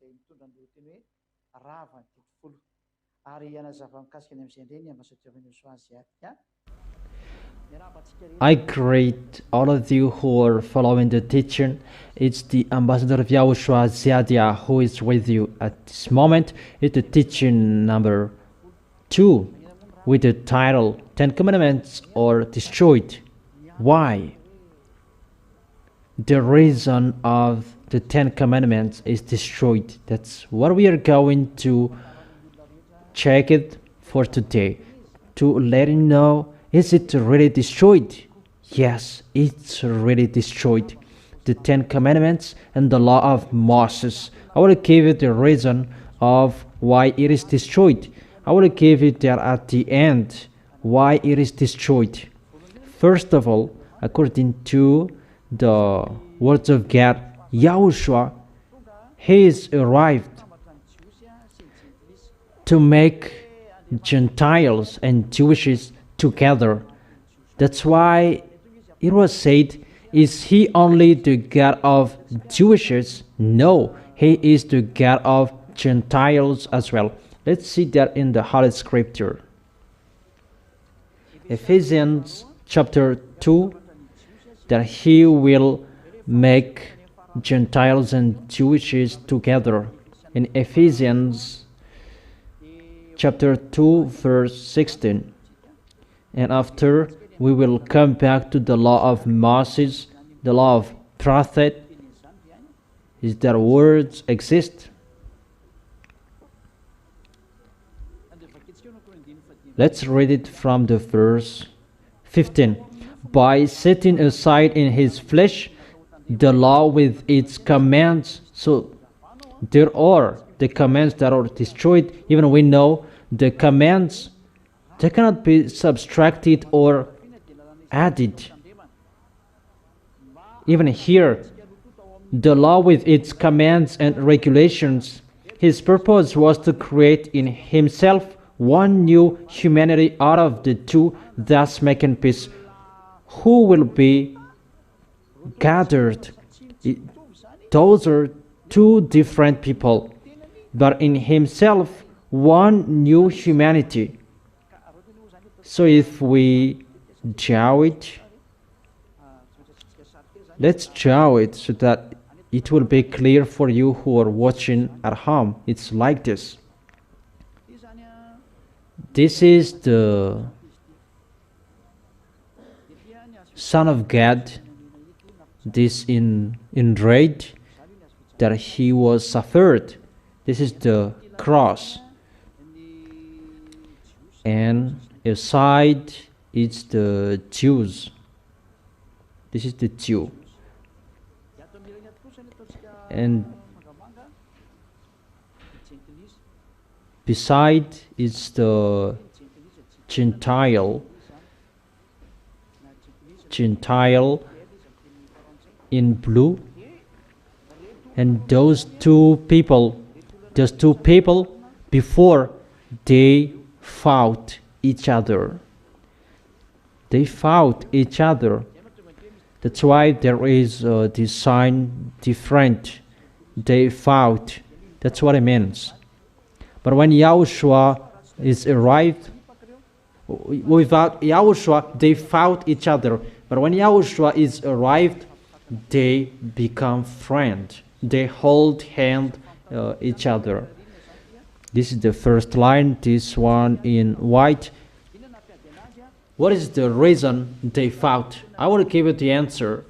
izay mitondra ny lohateny hoe rava ny tetofolo ary ianazava mikasika ny amin'izay indray ny ambassadeur YAHVAH. I greet all of you who are following the teaching. It's the ambassador of YAHOSHUAH who is with you at this moment. It's the teaching number 2 with the title 10 Commandments are Destroyed. Why? The reason of the 10 Commandments is destroyed. That's what we are going to check it for today, to let you know, is it really destroyed? Yes, it's really destroyed. The 10 Commandments and the law of Moses. I will give you the reason of why it is destroyed. I will give you there at the end why it is destroyed. First of all, according to the words of God, YAHOSHUAH, he is arrived to make Gentiles and Jewishes together. That's why it was said, is he only the God of Jewishes? No, he is the God of Gentiles as well. Let's see that in the Holy Scripture. Ephesians chapter 2, that he will make Gentiles and Jewishes together. In Ephesians chapter 2 verse 16. And after we will come back to the law of Moses, the law of prophet. Is there words exist? Let's read it from the verse 15. By setting aside in his flesh the law with its commands. So there are the commands that are destroyed. Even we know the commands, they cannot be subtracted or added. Even here, the law with its commands and regulations, his purpose was to create in himself one new humanity out of the two, thus making peace, who will be gathered. Those are two different people, but in himself one new humanity. So if we draw it, let's draw it so that it will be clear for you who are watching at home. It's like this. This is the Son of God, this in red that he was suffered. This is the cross, and aside it's the Jews. This is the Jew, and beside is the Gentile in blue. And those two people before they fought each other. That's why there is this sign different. They fought. That's what it means. But when YAHOSHUAH is arrived, without YAHOSHUAH, they fought each other. But when YAHOSHUAH is arrived, they become friends. They hold hand each other. This is the first line, this one in white. What is the reason they fought? I will give you the answer,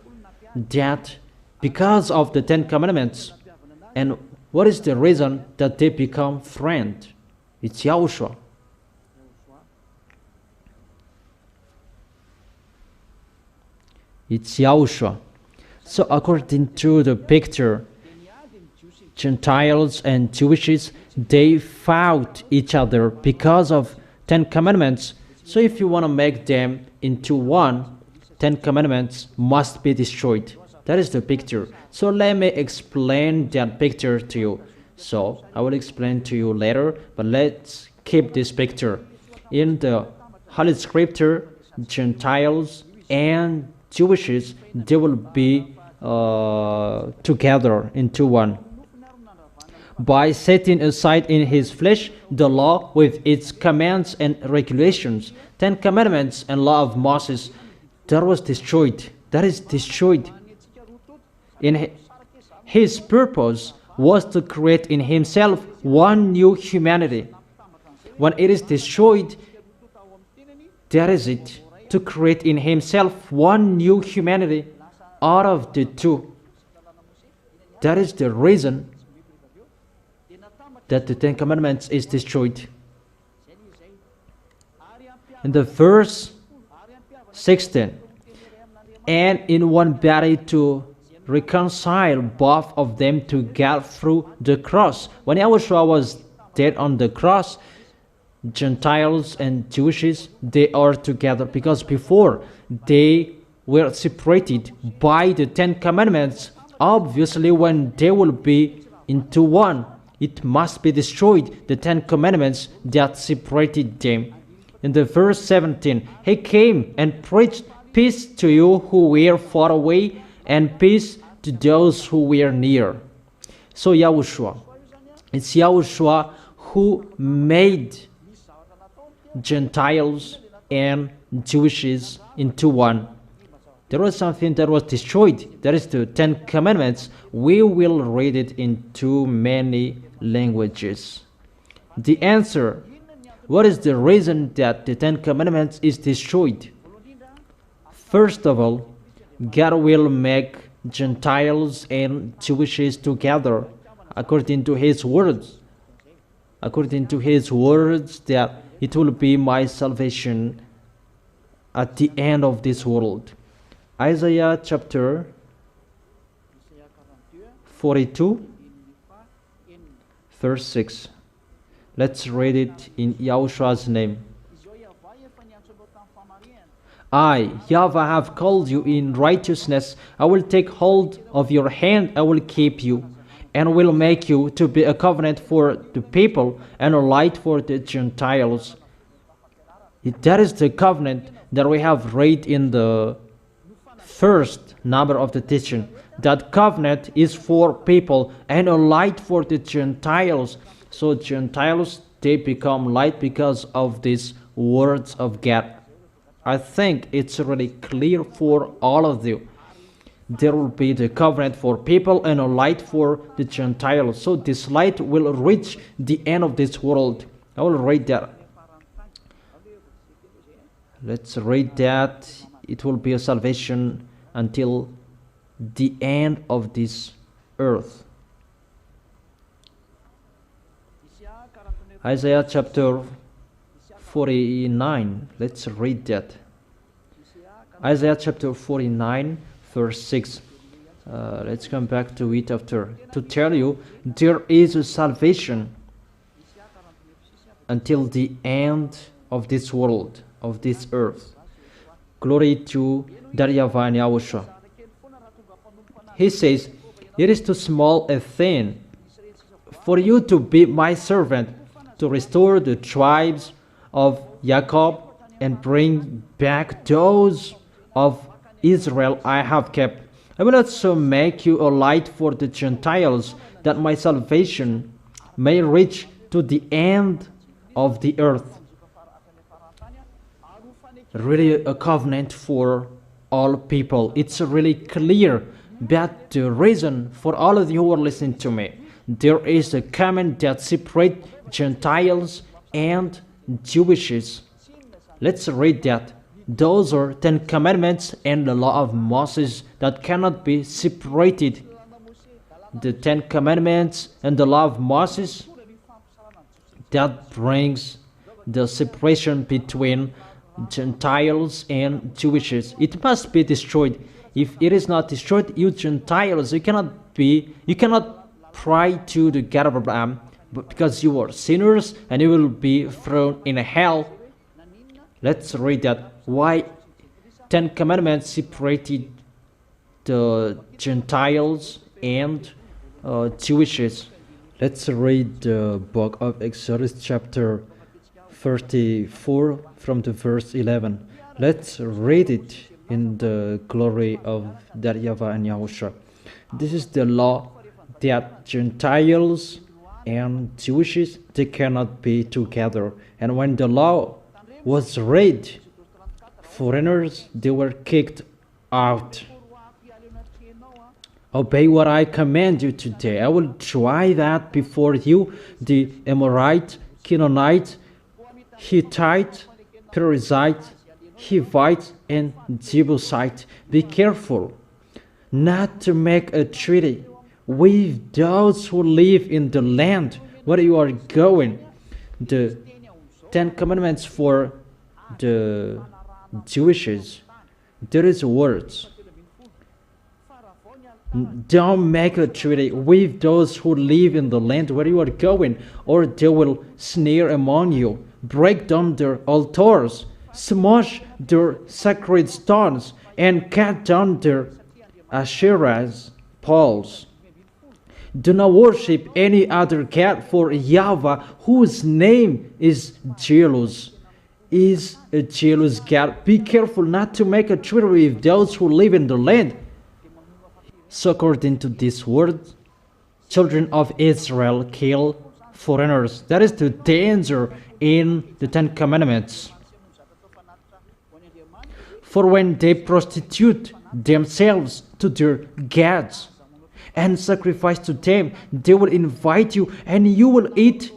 that because of the 10 Commandments. And what is the reason that they become friends? It's YAHOSHUAH. It's YAHOSHUAH. So according to the picture, Gentiles and Jewishes, they fought each other because of 10 Commandments. So if you want to make them into one, 10 Commandments must be destroyed. That is the picture. So let me explain that picture to you. So I will explain to you later, but let's keep this picture. In the Holy Scripture, Gentiles and Jewishes, they will be together into one. by setting aside in his flesh the law with its commands and regulations. 10 commandments and law of Moses, that was destroyed. That is destroyed. In his purpose was to create in himself one new humanity. When it is destroyed, that is it, to create in himself one new humanity out of the two. That is the reason that the 10 commandments is destroyed. In the verse 16, and in one body to reconcile both of them to God through the cross. When YAHOSHUAH was dead on the cross, Gentiles and Jews, they are together, because before they were separated by the 10 commandments. Obviously, when they will be into one, it must be destroyed, the 10 commandments that separated them. In the verse 17, he came and preached peace to you who were far away, and peace to those who were near. So YAHOSHUAH, it's YAHOSHUAH who made Gentiles and Jews into one. There was something that was destroyed. That is the 10 commandments. We will read it in too many languages. The answer, what is the reason that the 10 commandments is destroyed? First of all, God will make Gentiles and Jews together according to his words. According to his words, that it will be my salvation at the end of this world. Isaiah chapter 42, verse 6. Let's read it in YAHOSHUAH's name. I, YAHVAH, have called you in righteousness. I will take hold of your hand. I will keep you, and will make you to be a covenant for the people and a light for the Gentiles. That is the covenant that we have read in the first number of the teaching. That covenant is for people and a light for the Gentiles. So Gentiles, they become light because of these words of God. I think it's really clear for all of you. There will be the covenant for people and a light for the Gentiles. So this light will reach the end of this world. I will read that. Let's read that. It will be a salvation until the end of this earth. Isaiah chapter 49. Let's read that. Isaiah chapter 49, verse 6. Let's come back to it after. To tell you, there is a salvation until the end of this world, of this earth. Glory to YAHVAH and YAHOSHUAH. He says, it is too small a thing for you to be my servant, to restore the tribes of Jacob and bring back those of Israel I have kept. I will also make you a light for the Gentiles, that my salvation may reach to the end of the earth. Really a covenant for all people. It's really clear that the reason for all of you who are listening to me, there is a command that separates Gentiles and Jews. Let's read that. Those are 10 commandments and the law of Moses that cannot be separated. The 10 commandments and the law of Moses, that brings the separation between Gentiles and Jews. It must be destroyed. If it is not destroyed, you Gentiles, you cannot pray to the God of Abraham, but because you are sinners and you will be thrown in hell. Let's read that. Why 10 commandments separated the Gentiles and Jews. Let's read the book of Exodus chapter 34 from the verse 11. Let's read it in the glory of YAHVAH and YAHOSHUAH. This is the law that Gentiles and Jewish, they cannot be together. And when the law was read, foreigners, they were kicked out. Obey what I command you today. I will try that before you, the Amorite, Canaanite, Hittite, Perizzite, Hivite, and Jebusite. Be careful not to make a treaty with those who live in the land where you are going. The 10 Commandments for the Jewishes, there is words. Don't make a treaty with those who live in the land where you are going, or they will snare among you, break down their altars, smash their sacred stones, and cut down their Asherah's poles. Do not worship any other god, for YAHVAH, whose name is jealous, is a jealous God. Be careful not to make a treaty with those who live in the land. So according to this word, children of Israel kill foreigners. That is the danger in the 10 Commandments. For when they prostitute themselves to their gods and sacrifice to them, they will invite you and you will eat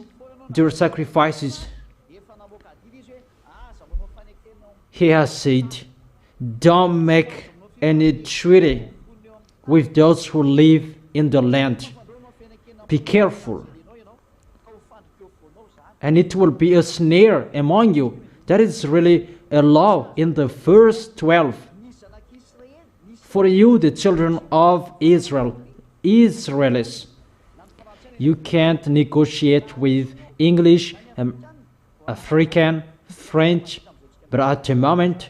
their sacrifices. He has said, don't make any treaty with those who live in the land. Be careful. And it will be a snare among you. That is really a law in the verse 12. For you, the children of Israel, Israelis, you can't negotiate with English, African, French, but at the moment,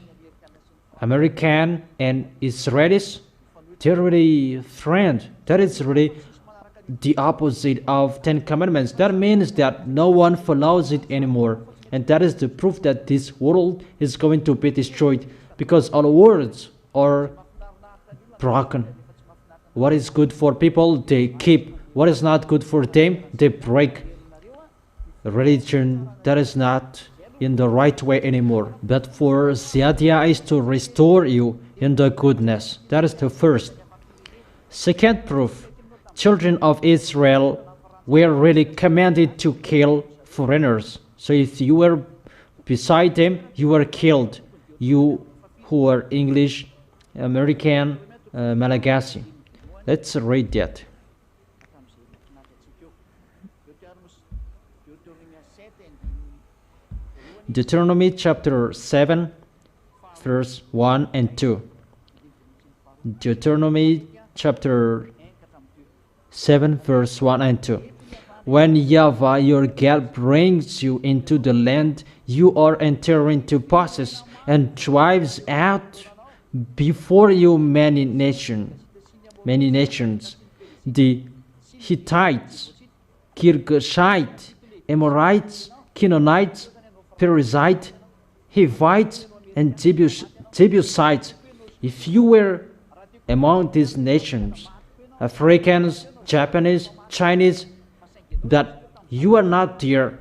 American and Israelis, they're really friends. That is really the opposite of 10 Commandments. That means that no one follows it anymore. And that is the proof that this world is going to be destroyed, because all words are broken. What is good for people, they keep. What is not good for them, they break. Religion, that is not in the right way anymore. But for YAHVAH is to restore you in the goodness. That is the first. Second proof, children of Israel were really commanded to kill foreigners. So if you were beside them, you were killed. You who are English, American, Malagasy. Let's read that. Deuteronomy chapter 7, verse 1 and 2. Deuteronomy chapter 7, verse 1 and 2. When YAHVAH your God brings you into the land you are entering to possess, and drives out before you many nations, the Hittites, Girgashites, Amorites, Canaanites, Perizzite, Hivites, and Jebusites. If you were among these nations, Africans, Japanese, Chinese, that you are not there,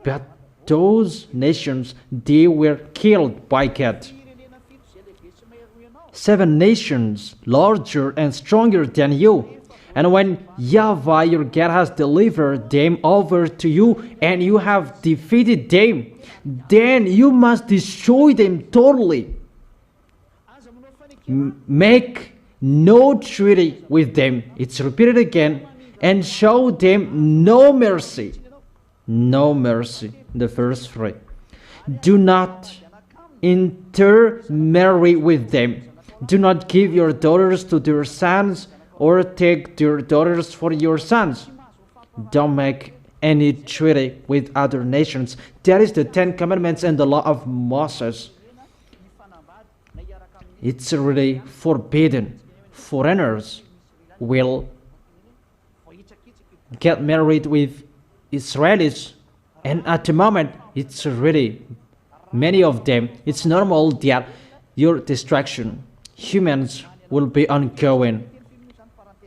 but those nations, they were killed by God. 7 nations larger and stronger than you. And when YAHVAH your God has delivered them over to you and you have defeated them, then you must destroy them totally. Make no treaty with them. It's repeated again. And show them no mercy. No mercy. The verse 3. Do not intermarry with them. Do not give your daughters to their sons, or take their daughters for your sons. Don't make any treaty with other nations. That is the 10 Commandments and the law of Moses. It's really forbidden. Foreigners will get married with Israelis, and at the moment, it's really many of them. It's normal that your destruction, humans, will be ongoing.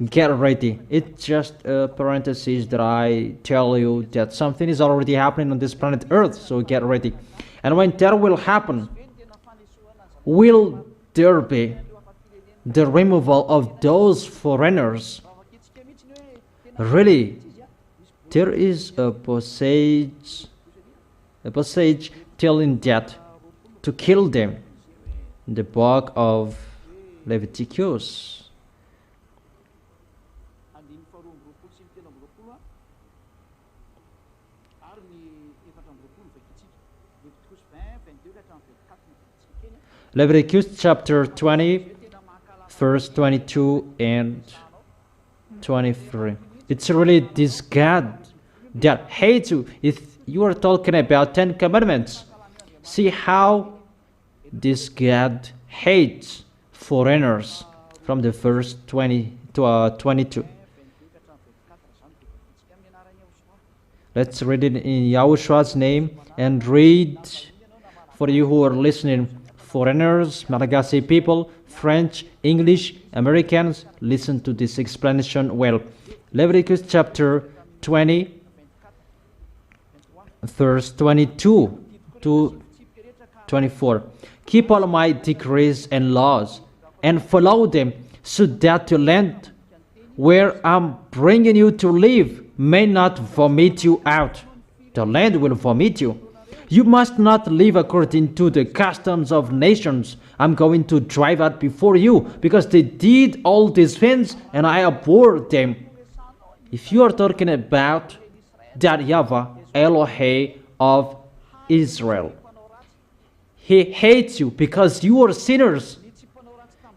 Get ready. It's just a parenthesis that I tell you that something is already happening on this planet Earth, so get ready. And when that will happen, will there be the removal of those foreigners? Really, there is a passage telling that to kill them in the book of Leviticus. Leviticus chapter 20, verse 22 and 23. It's really this God that hates you. If you are talking about 10 commandments, see how this God hates foreigners from the verse 20 to 22. Let's read it in YAHOSHUAH's name and read for you who are listening. Foreigners, Malagasy people, French, English, Americans, listen to this explanation well. Leviticus chapter 20, verse 22 to 24. Keep all my decrees and laws and follow them, so that the land where I'm bringing you to live may not vomit you out. The land will vomit you. You must not live according to the customs of nations I'm going to drive out before you, because they did all these things and I abhorred them. If you are talking about that YAHVAH, Elohe of Israel, He hates you because you are sinners.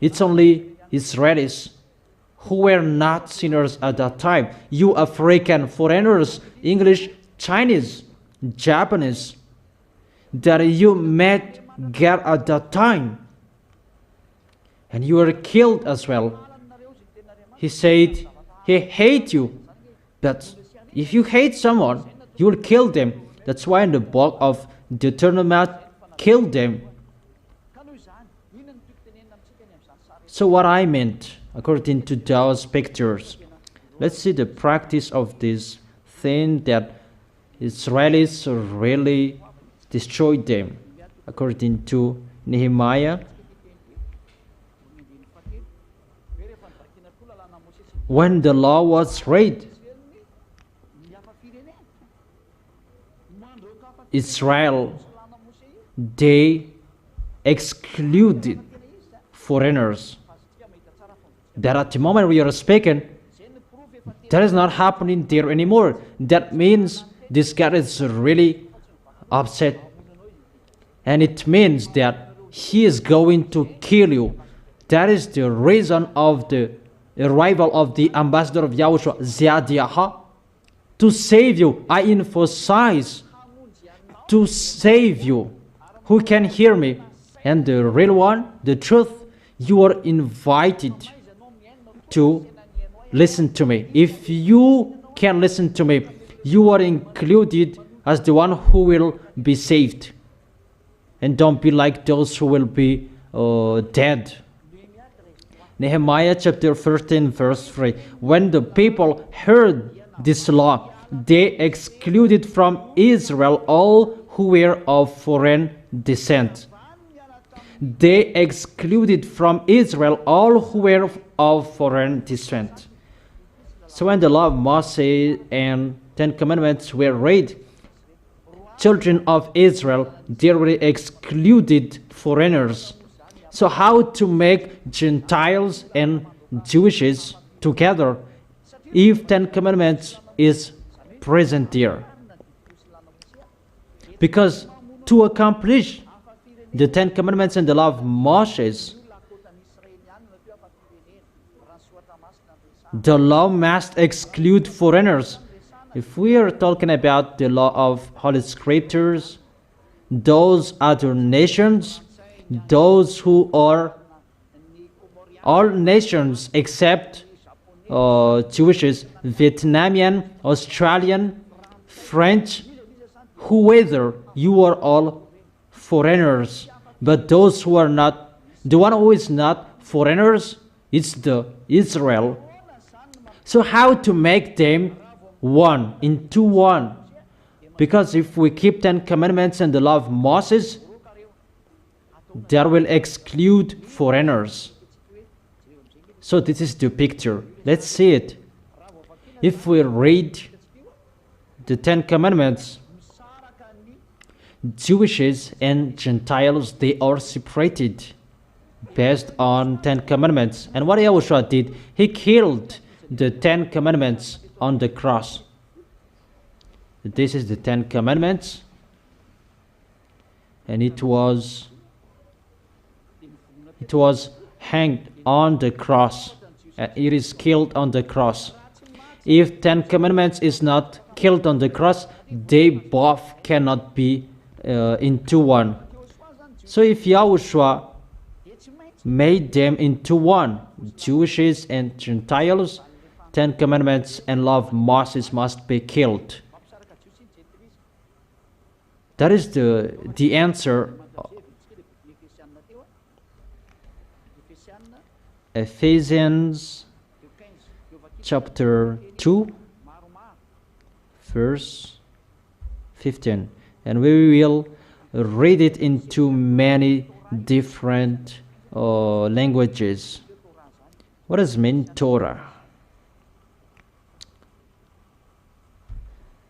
It's only Israelis who were not sinners at that time. You African foreigners, English, Chinese, Japanese, that you met God at that time, and you were killed as well. He said He hates you, but if you hate someone, you will kill them. That's why in the book of Deuteronomy, kill them. So what I meant, according to those pictures, let's see the practice of this thing that Israelis really destroyed them, according to Nehemiah. When the law was read, Israel, they excluded foreigners. That at the moment we are speaking, that is not happening there anymore. That means this God is really upset, and it means that He is going to kill you. That is the reason of the arrival of the ambassador of YAHOSHUAH, Ziyadiah, to save you. I emphasize, to save you. Who can hear me? And the real one, the truth, you are invited to listen to me. If you can listen to me, you are included as the one who will be saved. And don't be like those who will be dead. Nehemiah chapter 13 verse 3. When the people heard this law, they excluded from Israel all who were of foreign descent. They excluded from Israel all who were of foreign descent. So when the law of Moses and 10 Commandments were read, children of Israel, they were excluded foreigners. So how to make Gentiles and Jewishes together if 10 Commandments is present there? Because to accomplish the 10 Commandments and the law of Moses, the law must exclude foreigners. If we are talking about the law of Holy Scriptures, those other nations, those who are all nations except Jewishes, Vietnamian, Australian, French, whoever, you are all foreigners. But those who are not, the one who is not foreigners, it's the Israel. So how to make them one, into one? Because if we keep 10 commandments and the law of Moses, that will exclude foreigners. So this is the picture. Let's see it. If we read the 10 commandments, Jewishes and Gentiles, they are separated based on 10 commandments. And what YAHOSHUAH did, he killed the 10 commandments on the cross. This is the 10 commandments, and it was hanged on the cross. It is killed on the cross. If 10 commandments is not killed on the cross, they both cannot be into one. So if YAHOSHUAH made them into one, Jewishes and Gentiles, 10 commandments and law of Moses must be killed. That is the answer. Ephesians chapter 2 verse 15, and we will read it into many different languages. What does mean Torah?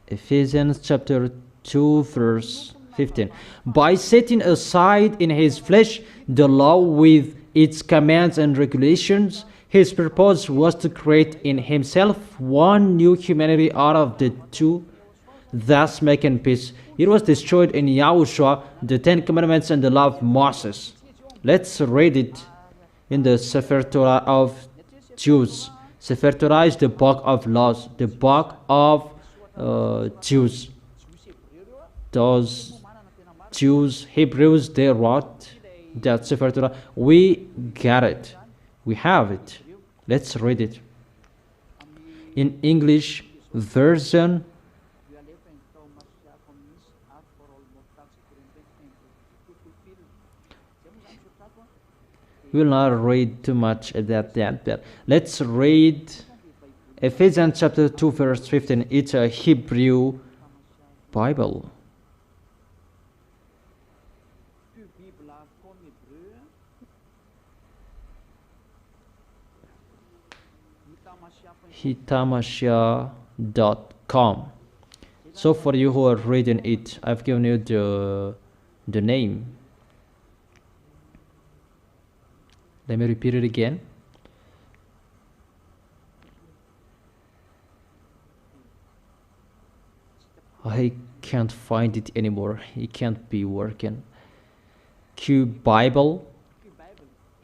Ephesians chapter 2 verse 15. By setting aside in his flesh the law with its commands and regulations, his purpose was to create in himself one new humanity out of the two, thus making peace. It was destroyed in YAHOSHUAH, the 10 commandments and the law of Moses. Let's read it in the Sefer Torah of Jews. Sefer Torah is the book of laws, the book of Jews. Those Jews, Hebrews, they wrote that Sefer Torah. We got it. We have it. Let's read it. In English version, we will not read too much at that, but let's read Ephesians chapter 2 verse 15. It's a Hebrew Bible. hitamashia.com. So for you who are reading it, I've given you the name. Let me repeat it again. I can't find it anymore. It can't be working. Q Bible,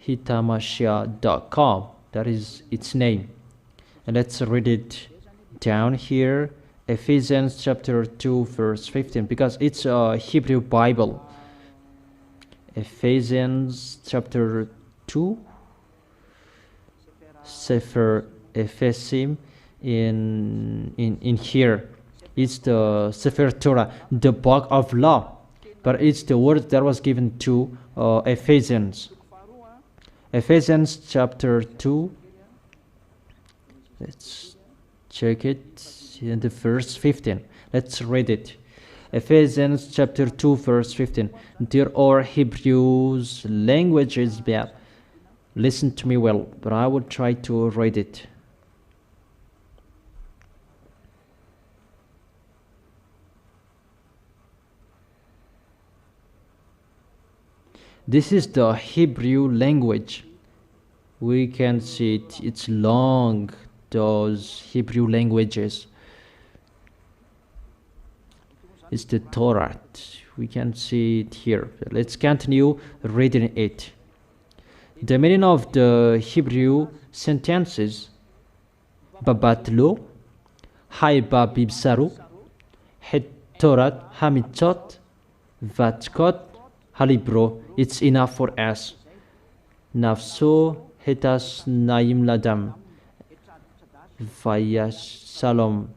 hitamashia.com. That is its name. And let's read it down here. Ephesians chapter 2 verse 15, because it's a Hebrew Bible. Ephesians chapter 2, Sefer Ephesim in here. It's the Sefer Torah, the book of law, but it's the word that was given to Ephesians. Ephesians chapter 2, let's check it in the verse 15. Let's read it. Ephesians chapter 2 verse 15. There are Hebrews languages, but listen to me well, but I will try to read it. This is the Hebrew language. We can see it. It's long, those Hebrew languages. It's the Torah. We can see it here. Let's continue reading it. The meaning of the Hebrew sentences: Babatlo, Haiba Bibsaru, Het Torat Hamichot, Vatkot, Halibro. It's enough for us. Nafso Hetas Naim Ladam, Vayash Salom.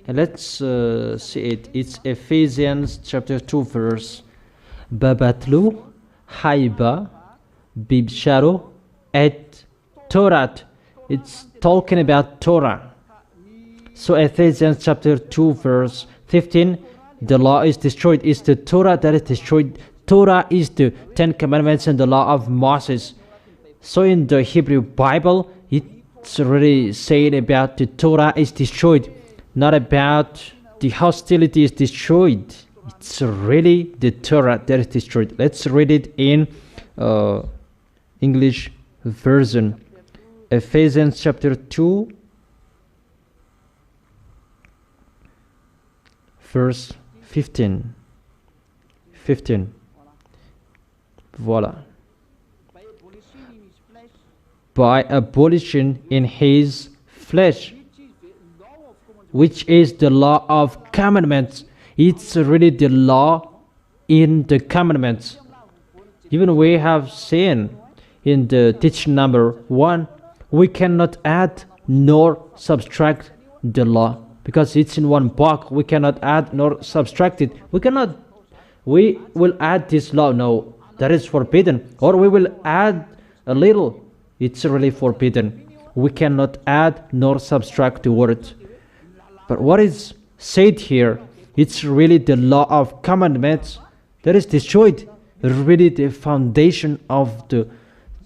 And let's see it. It's Ephesians chapter 2 verse. Babatlu, Haiba, Bibsharo, et Torat, it's talking about Torah. So Ephesians chapter 2 verse 15, the law is destroyed. It's the Torah that is destroyed. Torah is the 10 commandments and the law of Moses. So in the Hebrew Bible, it's really saying about the Torah is destroyed, not about the hostility is destroyed. It's really the Torah that is destroyed. Let's read it in English version. Ephesians chapter 2 verse 15. Voila. By abolishing in his flesh, which is the law of commandments. It's really the law in the commandments. Even we have seen in the teaching number 1, we cannot add nor subtract the law because it's in one book. We cannot add nor subtract it. We will add this law. No, that is forbidden. Or we will add a little. It's really forbidden. We cannot add nor subtract the word. But what is said here, it's really the law of commandments that is destroyed. Really the foundation of the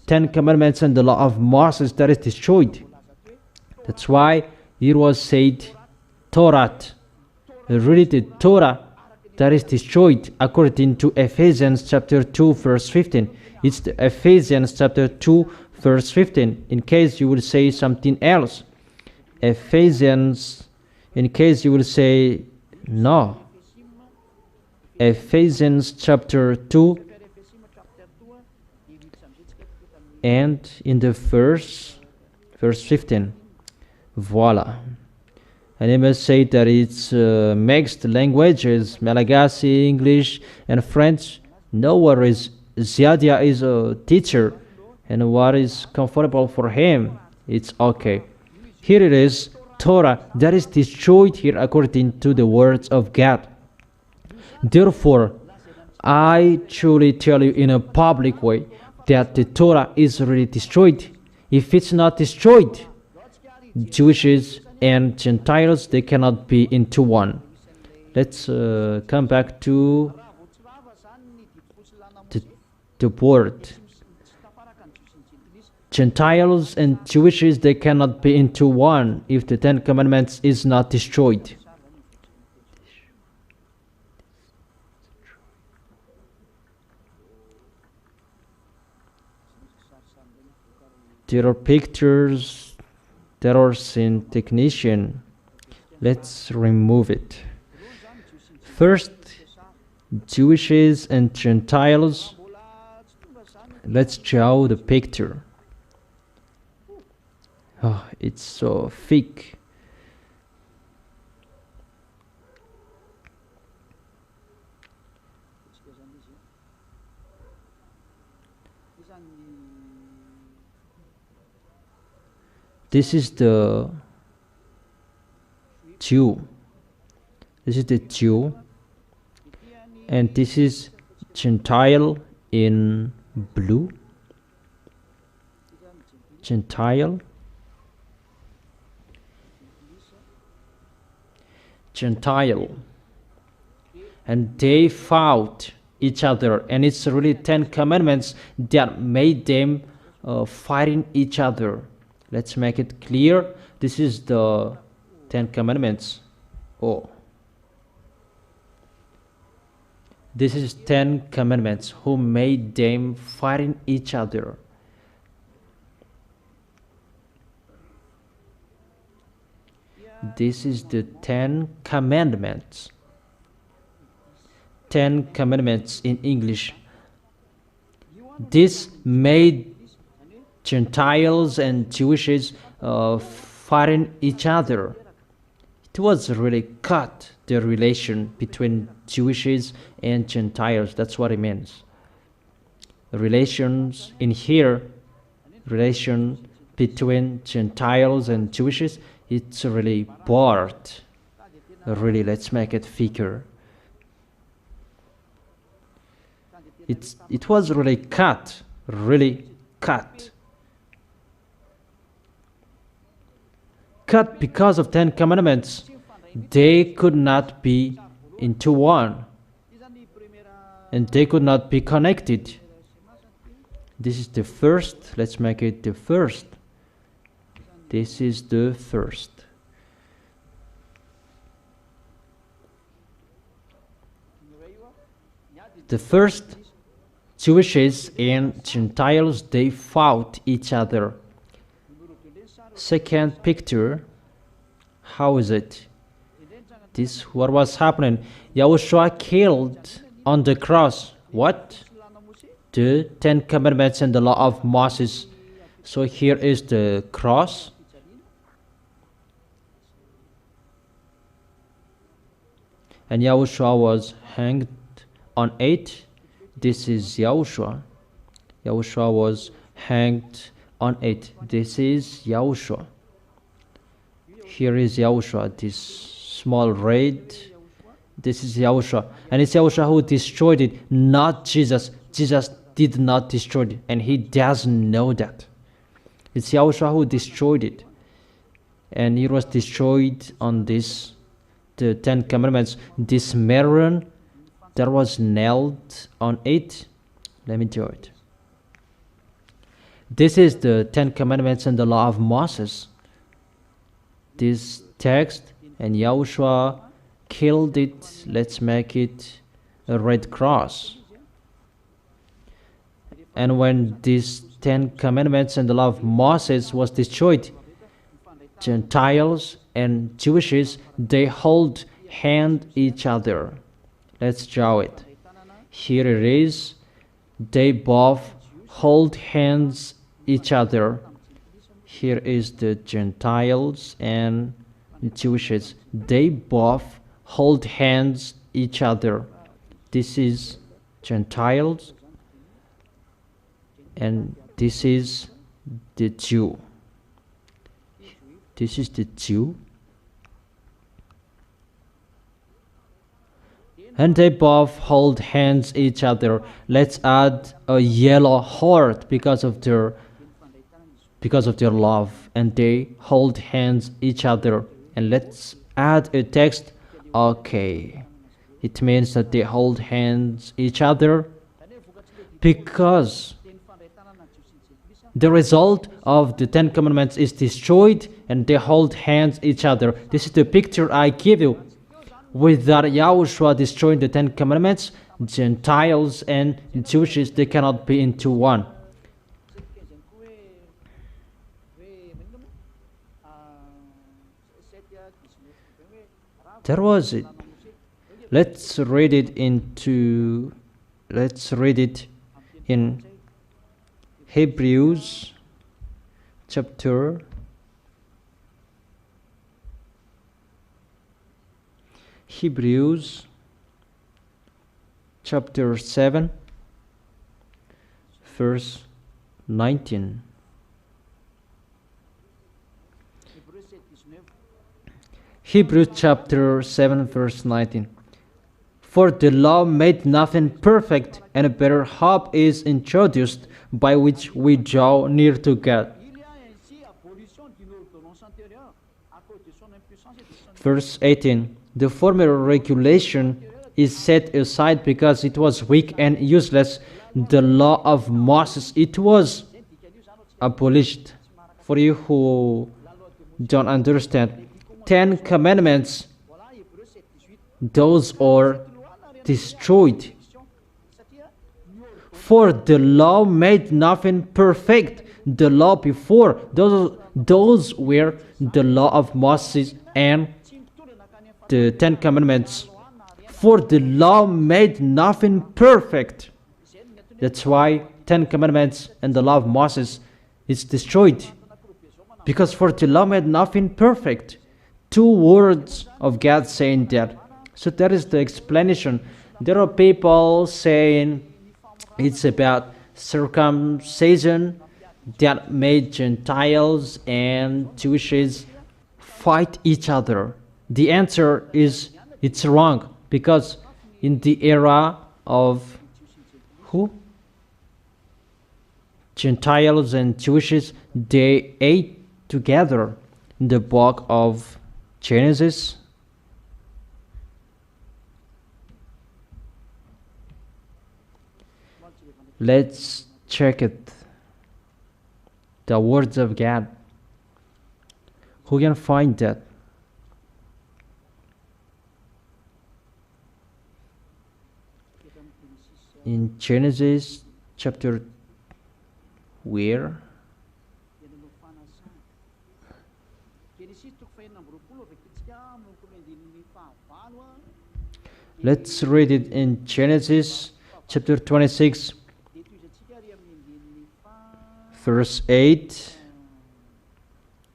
10 commandments and the law of Moses that is destroyed. That's why it was said Torah. Really the Torah that is destroyed according to Ephesians chapter 2 verse 15. It's the Ephesians chapter 2 verse 15. In case you will say something else. Ephesians, in case you will say no. Ephesians chapter 2 and in the verse 15. Voila. And I must say that it's mixed languages, Malagasy, English, and French. Nowhere is Ziadia is a teacher, and what is comfortable for him, it's okay. Here it is, Torah, that is destroyed here according to the words of God. Therefore, I truly tell you in a public way that the Torah is really destroyed. If it's not destroyed, Jews and Gentiles, they cannot be into one. Let's come back to the word. Gentiles and Jews, they cannot be into one if the 10 commandments is not destroyed. There are pictures that are in technician. Let's remove it. First, Jews and Gentiles. Let's draw the picture. Oh, it's so thick. This is the Jew. This is the Jew. And this is Gentile in blue. Gentile. Gentile. And they fought each other. And it's really 10 commandments that made them fighting each other. Let's make it clear. This is the 10 commandments. Oh. This is 10 commandments who made them fighting each other. This is the 10 commandments. 10 commandments in English. This made Gentiles and Jews fighting each other. It was really cut the relation between Jews and Gentiles. That's what it means. The relations in here, relation between Gentiles and Jews, it's really barred. Really, let's make it thicker. It was really cut, really cut. cut because of 10 commandments. They could not be into one, and they could not be connected. This is the first. Let's make it the first. This is the first. The first, Jews and Gentiles, they fought each other. Second picture, how is it? This what was happening. YAHOSHUAH killed on the cross what? The 10 commandments and the law of Moses. So here is the cross. And YAHOSHUAH was hanged on it. This is YAHOSHUAH. YAHOSHUAH was hanged on it. This is YAHOSHUAH. Here is YAHOSHUAH, this small red. This is YAHOSHUAH. And it's YAHOSHUAH who destroyed it, not Jesus. Jesus did not destroy it, and he doesn't know that. It's YAHOSHUAH who destroyed it. And it was destroyed on this, the 10 commandments. This maron that was nailed on it. Let me do it. This is the 10 commandments and the law of Moses. This text, and YAHOSHUAH killed it. Let's make it a red cross. And when these 10 commandments and the law of Moses was destroyed, Gentiles and Jews, they hold hand each other. Let's draw it. Here it is. They both hold hands each other. Here is the Gentiles and Jews. They both hold hands each other. This is Gentiles, and this is the Jew. This is the Jew. And they both hold hands each other. Let's add a yellow heart because of their love. And they hold hands each other. And let's add a text. Okay. It means that they hold hands each other because the result of the 10 commandments is destroyed, and they hold hands each other. This is the picture I give you. Without YAHOSHUAH destroying the 10 commandments, Gentiles and Jews, they cannot be into one. That was it. Let's read it in Hebrews chapter 7 verse 19. Hebrews chapter 7 verse 19. For the law made nothing perfect, and a better hope is introduced, by which we draw near to God. Verse 18. The former regulation is set aside because it was weak and useless. The law of Moses, it was abolished. For you who don't understand, 10 commandments, those are destroyed. For the law made nothing perfect. The law before, those were the law of Moses and the 10 commandments. For the law made nothing perfect. That's why 10 commandments and the law of Moses is destroyed. Because for the law made nothing perfect. 2 words of God saying that. So that is the explanation. There are people saying it's about circumcision that made Gentiles and Jews fight each other. The answer is it's wrong, because in the era of who? Gentiles and Jews, they ate together. in the book of Genesis. Let's check it. The words of God. Who can find that? In Genesis chapter where? Let's read it in Genesis chapter 26 verse 8,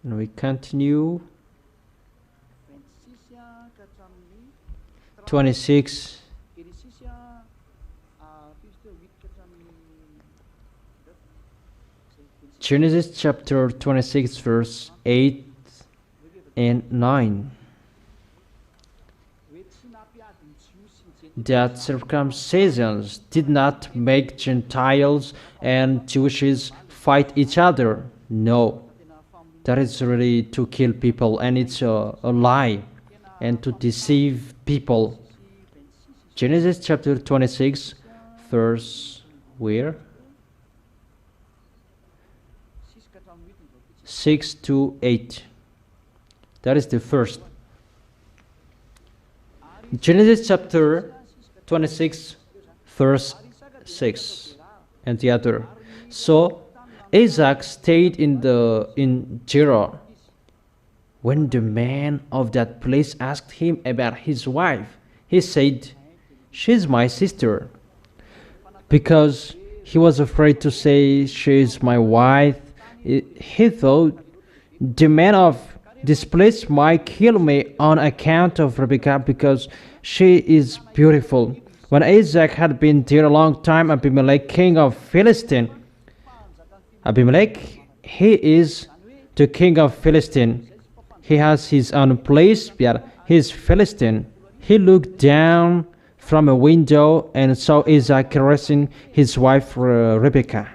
and we continue 26 Genesis chapter 26 verse 8 and 9. That circumcisions did not make Gentiles and Jews fight each other. No, that is really to kill people, and it's a lie and to deceive people. Genesis chapter 26 verse where? 6 to 8. That is the first. Genesis chapter 26 verse 6 and the other. So Isaac stayed in Gerar. When the man of that place asked him about his wife, he said, "She's my sister." Because he was afraid to say, "She's my wife," he thought, "The man of this place might kill me on account of Rebekah because she is beautiful." When Isaac had been there a long time, Abimelech, king of Philistine, Abimelech, he is the king of Philistine. He has his own place, but he is Philistine. He looked down from a window and saw Isaac caressing his wife Rebekah.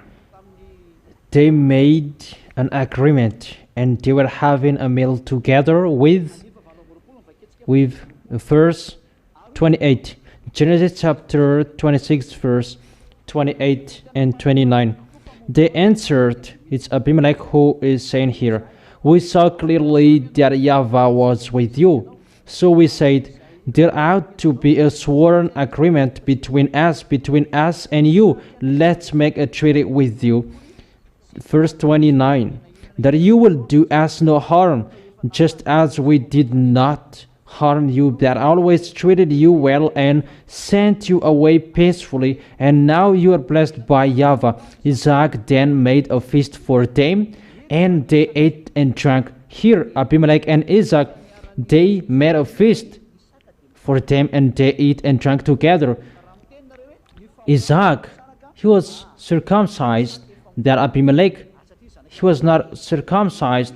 They made an agreement, and they were having a meal together with verse 28. Genesis chapter 26 verse 28 and 29. They answered, it's Abimelech who is saying here, "We saw clearly that YAHVAH was with you. So we said, there ought to be a sworn agreement between us and you. Let's make a treaty with you." Verse 29. That you will do us no harm, just as we did not harm you, that always treated you well and sent you away peacefully, and now you are blessed by YAHVAH. Isaac then made a feast for them, and they ate and drank. Here, Abimelech and Isaac, they made a feast for them, and they ate and drank together. Isaac, he was circumcised, that Abimelech, he was not circumcised,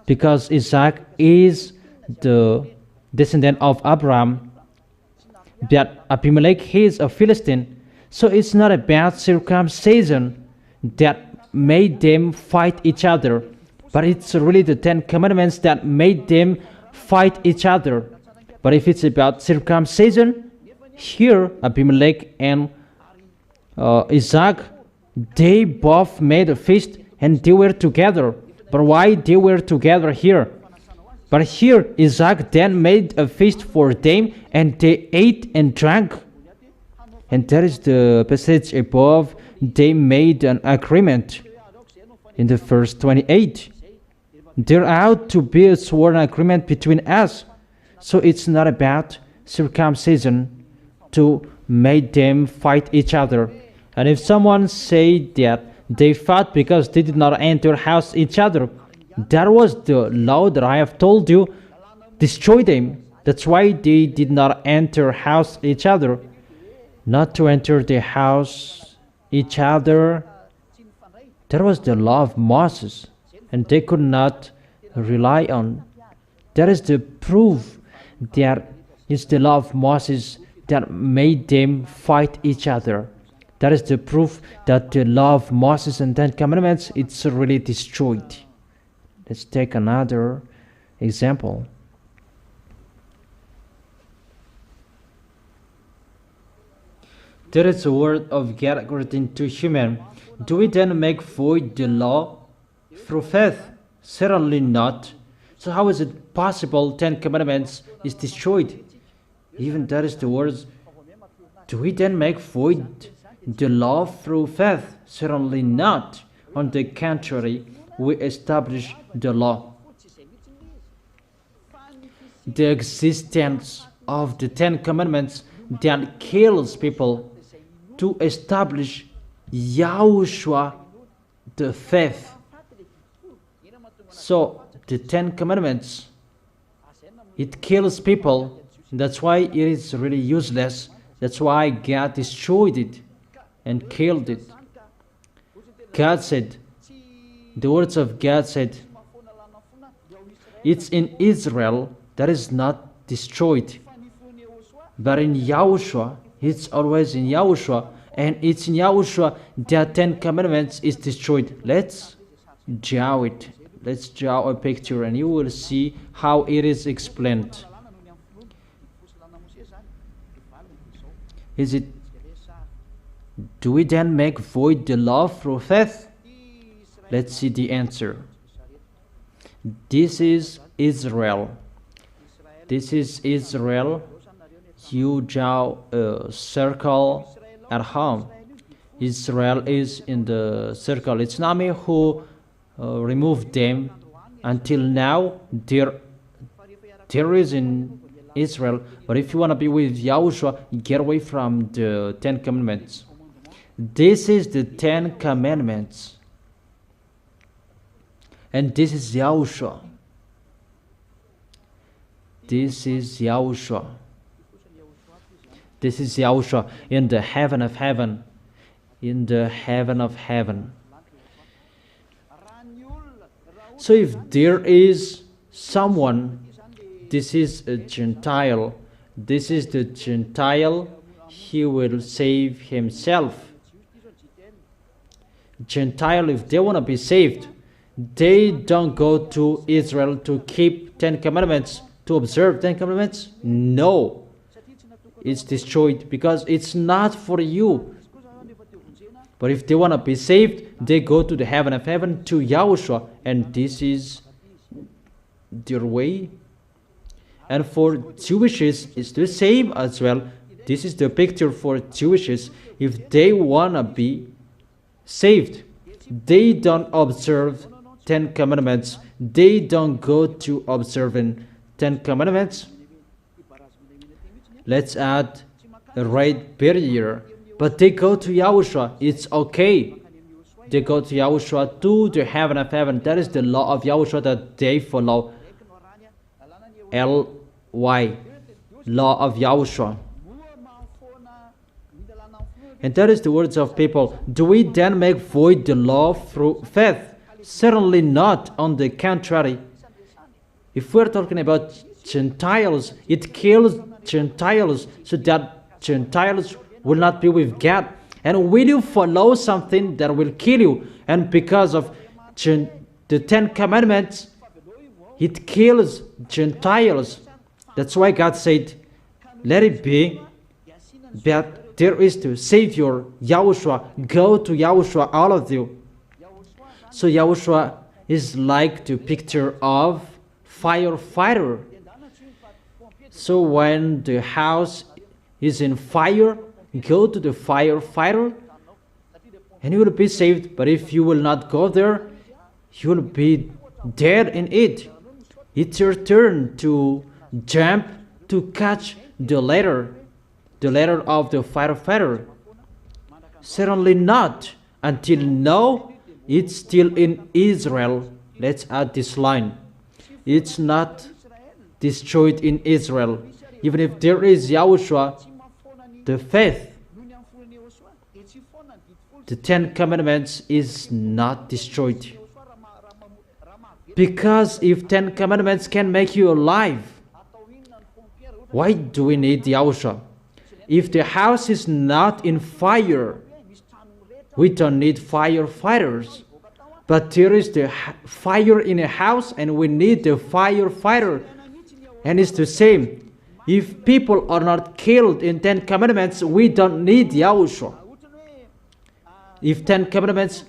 because Isaac is the descendant of Abraham, but Abimelech, he is a Philistine. So it's not about circumcision that made them fight each other, but it's really the 10 commandments that made them fight each other. But if it's about circumcision, here Abimelech and Isaac, they both made a feast and they were together. But why they were together here? But here Isaac then made a feast for them, and they ate and drank. And that is the passage above. They made an agreement in the verse 28. There ought to be a sworn agreement between us. So it's not about circumcision to make them fight each other. And if someone say that they fought because they did not enter house each other, that was the law that I have told you. Destroy them. That's why they did not enter house each other. Not to enter the house each other. That was the law of Moses, and they could not rely on. That is the proof that it's the law of Moses that made them fight each other. That is the proof that the law of Moses and 10 Commandments, it's really destroyed. Let's take another example. There is a word of God according to human. Do we then make void the law through faith? Certainly not. So how is it possible 10 commandments is destroyed? Even that is the words. Do we then make void the law through faith? Certainly not. On the contrary, we establish the law. The existence of the 10 commandments that kills people to establish YAHOSHUAH, the faith. So the 10 commandments, it kills people. That's why it is really useless. That's why God destroyed it and killed it. God said, the words of God said, it's in Israel that is not destroyed, but in YAHOSHUAH, it's always in YAHOSHUAH, and it's in YAHOSHUAH that 10 commandments is destroyed. Let's draw it. Let's draw a picture and you will see how it is explained. Is it, do we then make void the law through faith? Let's see the answer. This is Israel. This is Israel. You draw a circle at home. Israel is in the circle. It's not me who removed them. Until now, there is in Israel. But if you want to be with YAHOSHUAH, get away from the 10 commandments. This is the 10 commandments. And this is YAHOSHUAH. This is YAHOSHUAH. This is YAHOSHUAH in the heaven of heaven. In the heaven of heaven. So if there is someone, this is a Gentile, this is the Gentile, he will save himself. Gentile, if they want to be saved, they don't go to Israel to keep 10 commandments, to observe 10 commandments. No. It's destroyed because it's not for you. But if they want to be saved, they go to the heaven of heaven, to YAHOSHUAH, and this is their way. And for Jewishes, it's the same as well. This is the picture for Jewishes. If they want to be saved, they don't observe 10 commandments. They don't go to observing 10 commandments. Let's add a right barrier. But they go to YAHOSHUAH. It's okay. They go to YAHOSHUAH, to the heaven of heaven. That is the law of YAHOSHUAH that they follow. L-Y, law of YAHOSHUAH. And that is the words of people. Do we then make void the law through faith? Certainly not. On the contrary. If we're talking about Gentiles, it kills Gentiles so that Gentiles will not be with God. And will you follow something that will kill you? And because of the 10 commandments, it kills Gentiles. That's why God said, let it be that there is the Savior, YAHOSHUAH. Go to YAHOSHUAH, all of you. So YAHOSHUAH is like the picture of firefighter. So when the house is in fire, go to the firefighter and you will be saved. But if you will not go there, you will be dead in it. It's your turn to jump to catch the ladder of the firefighter. Certainly not. Until now, it's still in Israel. Let's add this line. It's not destroyed in Israel. Even if there is YAHOSHUAH, the faith, the 10 commandments is not destroyed. Because if 10 commandments can make you alive, why do we need YAHOSHUAH? If the house is not in fire, we don't need firefighters. But there is the fire in a house, and we need the firefighter. And it's the same. If people are not killed in 10 commandments, we don't need YAHOSHUAH. If 10 commandments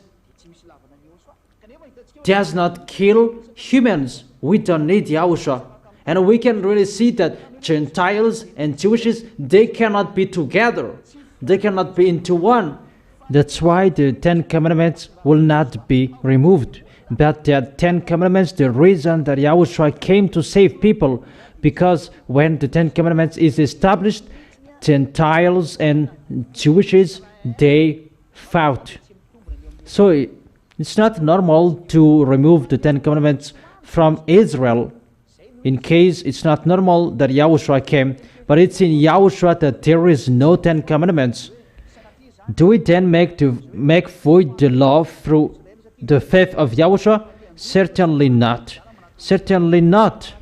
does not kill humans, we don't need YAHOSHUAH. And we can really see that Gentiles and Jews, they cannot be together. They cannot be into one. That's why the 10 commandments will not be removed. But the 10 commandments, the reason that YAHOSHUAH came to save people, because when the 10 commandments is established, Gentiles and Jews, they fought. So it's not normal to remove the 10 commandments from Israel. In case it's not normal that YAHOSHUAH came, but it's in YAHOSHUAH that there is no 10 commandments. Do we then make void the law through the faith of YAHOSHUAH? Certainly not. Certainly not.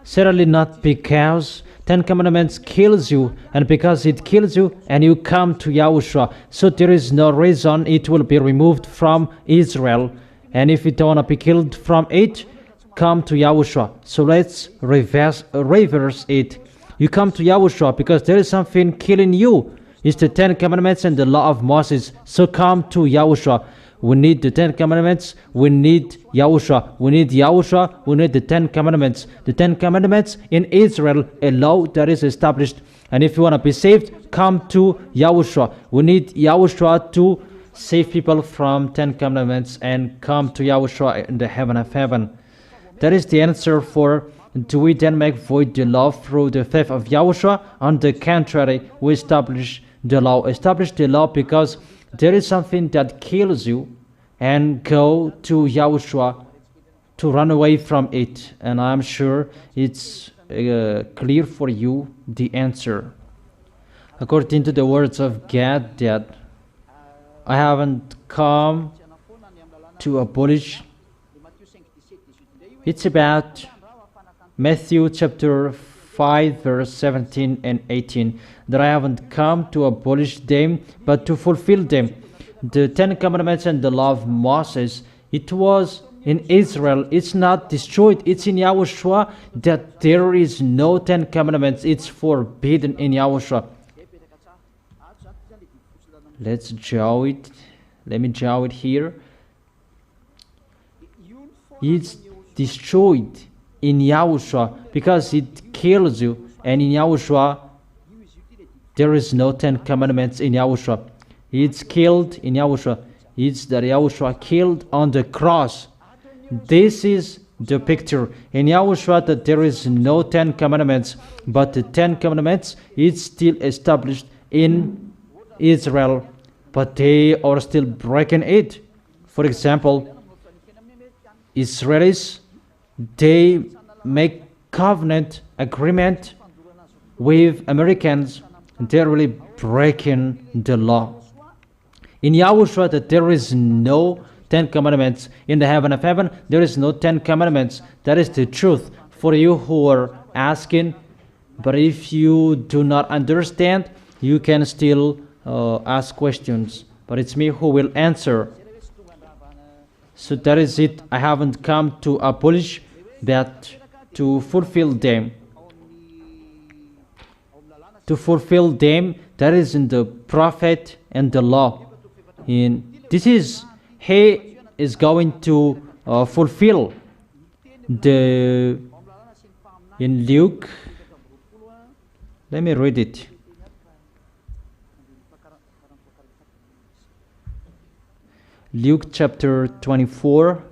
Certainly not, because 10 commandments kills you, and because it kills you, and you come to YAHOSHUAH. So there is no reason it will be removed from Israel. And if you don't want to be killed from it, come to YAHOSHUAH. So let's reverse it. You come to YAHOSHUAH because there is something killing you. It's the 10 commandments and the law of Moses. So come to YAHOSHUAH. We need the 10 commandments. We need YAHOSHUAH. We need YAHOSHUAH. We need the 10 commandments. The 10 commandments in Israel, a law that is established. And if you want to be saved, come to YAHOSHUAH. We need YAHOSHUAH to save people from 10 commandments, and come to YAHOSHUAH in the heaven of heaven. That is the answer for, do we then make void the law through the faith of YAHOSHUAH? On the contrary, we establish the law. Establish the law because there is something that kills you, and go to YAHOSHUAH to run away from it. And I'm sure it's clear for you the answer. According to the words of God, that I haven't come to abolish. It's about Matthew chapter 5 verse 17 and 18, that I haven't come to abolish them, but to fulfill them. The 10 commandments and the law of Moses, it was in Israel. It's not destroyed. It's in YAHOSHUAH that there is no 10 commandments. It's forbidden in YAHOSHUAH. Let's draw it. Let me draw it here. It's destroyed in YAHOSHUAH because it kills you, and in YAHOSHUAH there is no 10 commandments in YAHOSHUAH. It's killed in YAHOSHUAH. It's that YAHOSHUAH killed on the cross. This is the picture in YAHOSHUAH, that there is no 10 commandments, but the 10 commandments is still established in Israel, but they are still breaking it. For example, Israelis, they make covenant agreement with Americans. They're really breaking the law. In YAHOSHUAH, that there is no 10 commandments. In the heaven of heaven, there is no 10 commandments. That is the truth for you who are asking. But if you do not understand, you can still ask questions. But it's me who will answer. So that is it. I haven't come to abolish, but to fulfill them. To fulfill them, that is in the prophet and the law. This is, he is going to fulfill the, in Luke, let me read it. Luke chapter 24.